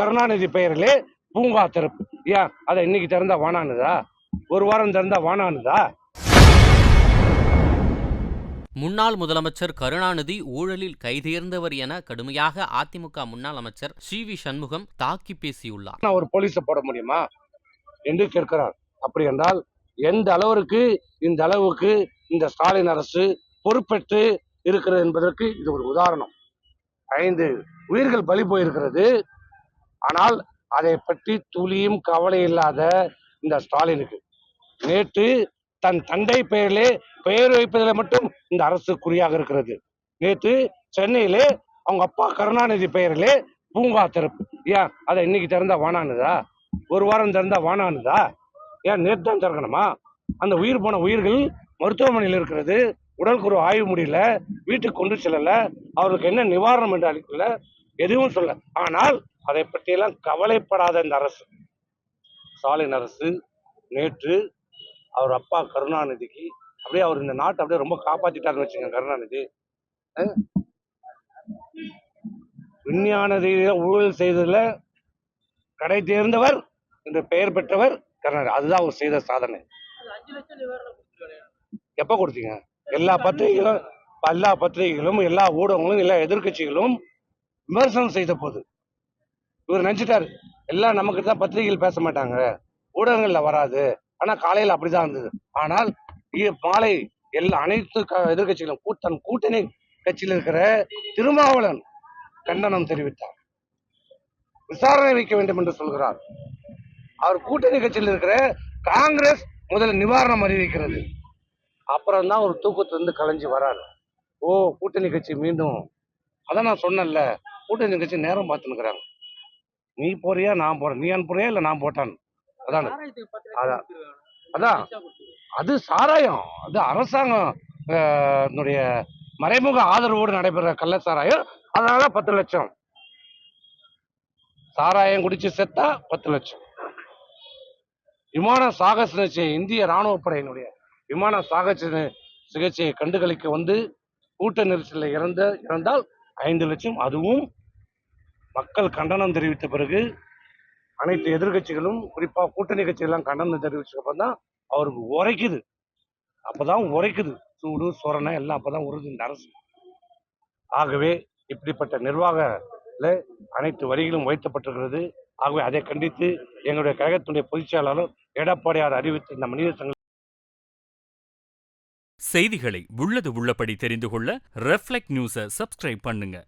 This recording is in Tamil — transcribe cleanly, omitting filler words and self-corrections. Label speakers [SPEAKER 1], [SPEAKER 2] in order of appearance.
[SPEAKER 1] கருணாநிதி பெயரிலே பூங்கா திறப்பு. ஏன் அதை இன்னைக்கு திறந்தா வானானுதா? ஒரு வாரம் திறந்தா வானானுதா?
[SPEAKER 2] முன்னாள் முதலமைச்சர் கருணாநிதி ஊழலில் கைதேர்ந்தவர் என கடுமையாக அதிமுக முன்னாள் அமைச்சர் சி.வி. சண்முகம் தாக்கி பேசியுள்ளார்.
[SPEAKER 1] ஒரு போலீஸை போட முடியுமா என்று கேட்கிறார். அப்படி என்றால் எந்த அளவிற்கு இந்த அளவுக்கு இந்த ஸ்டாலின் அரசு பொறுப்பேற்று இருக்கிறது என்பதற்கு இது ஒரு உதாரணம். 5 உயிர்கள் பலி போயிருக்கிறது. ஆனால் அதை பற்றி துளியும் கவலை இல்லாத இந்த ஸ்டாலினுக்கு நேற்று தன் தந்தை பெயரிலே பெயர் வைப்பதில் மட்டும் இந்த அரசு குறியாக இருக்கிறது. நேற்று சென்னையிலே அவங்க அப்பா கருணாநிதி பெயரிலே பூங்கா திறப்பு. ஏன் அதை இன்னைக்கு திறந்தா வானானுதா? ஒரு வாரம் திறந்தா வானானுதா? ஏன் நேற்று தான் திறக்கணுமா? அந்த உயிர் போன உயிர்கள் மருத்துவமனையில் இருக்கிறது. உடல்குறு ஆய்வு முடியல, வீட்டுக்கு கொண்டு செல்லல, அவருக்கு என்ன நிவாரணம் என்று அளிக்கல, எதுவும் சொல்ல. ஆனால் அதை பற்றியெல்லாம் கவலைப்படாத இந்த அரசு, ஸ்டாலின் அரசு, நேற்று அவர் அப்பா கருணாநிதிக்கு அப்படியே அவர் இந்த நாட்டை அப்படியே ரொம்ப காப்பாத்திட்டாருன்னு வச்சுங்க. கருணாநிதி விஞ்ஞான ஊழல் செய்ததுல கடை தேர்ந்தவர் என்று பெயர் பெற்றவர் கருணாநிதி. அதுதான் அவர் செய்த சாதனை. எப்ப கொடுத்தீங்க? எல்லா பத்திரிகைகளும் எல்லா ஊடகங்களும் எல்லா எதிர்கட்சிகளும் விமர்சனம் செய்த போது இவர் நினைச்சிட்டாரு எல்லாம் நமக்கு தான், பத்திரிகைகள் பேச மாட்டாங்க, ஊடகங்கள்ல வராது. ஆனா காலையில் அப்படிதான் இருந்தது. ஆனால் மாலை அனைத்து எதிர்கட்சிகளும் கூட்டணி கட்சியில் இருக்கிற திருமாவளவன் கண்டனம் தெரிவித்தார். விசாரணை வைக்க வேண்டும் என்று சொல்கிறார். அவர் கூட்டணி கட்சியில் இருக்கிற காங்கிரஸ் முதல்ல நிவாரணம் அறிவிக்கிறது. அப்புறம் தான் ஒரு தூக்கத்திலிருந்து கலைஞ்சு வராரு. ஓ, கூட்டணி கட்சி மீண்டும், அதான் நான் சொன்னேன்ல, கூட்டணி கட்சி நேரம் பார்த்துன்னுக்குறாங்க. நீ போறியா நான் போறேன், நீ அனுப்புறியா இல்ல நான் போட்டான். அதான் அதான் அது சாராயம். அது அரசாங்கம் மறைமுக ஆதரவோடு நடைபெற கள்ள சாராயம். அதனால 10 லட்சம். சாராயம் குடிச்சு செத்தா 10 லட்சம். விமான சாகச சிகிச்சை, இந்திய ராணுவ படையினுடைய விமான சாகச சிகிச்சையை கண்டுகளிக்க வந்து கூட்ட நெரிசலில் இறந்தால் 5 லட்சம். அதுவும் மக்கள் கண்டனம் தெரிவித்த பிறகு அனைத்து எதிர்கட்சிகளும் குறிப்பா கூட்டணி கட்சிகள்லாம் கண்டனம் தெரிவிச்சப்பதான் தான் அவருக்கு உரைக்குது. அப்பதான் உரைக்குது, சூடு சொரணை எல்லாம் அப்பதான் உறுதி இந்த அரசு. ஆகவே இப்படிப்பட்ட நிர்வாகத்தில் அனைத்து வரிகளும் வைக்கப்பட்டிருக்கிறது. ஆகவே அதை கண்டித்து எங்களுடைய கழகத்துடைய பொதுச் செயலாளர் எடப்பாடியார் அறிவித்த இந்த மனித சங்க
[SPEAKER 2] செய்திகளை உள்ளது உள்ளபடி தெரிந்து கொள்ள ரெஃப்ளெக்ட் நியூஸை சப்ஸ்கிரைப் பண்ணுங்க.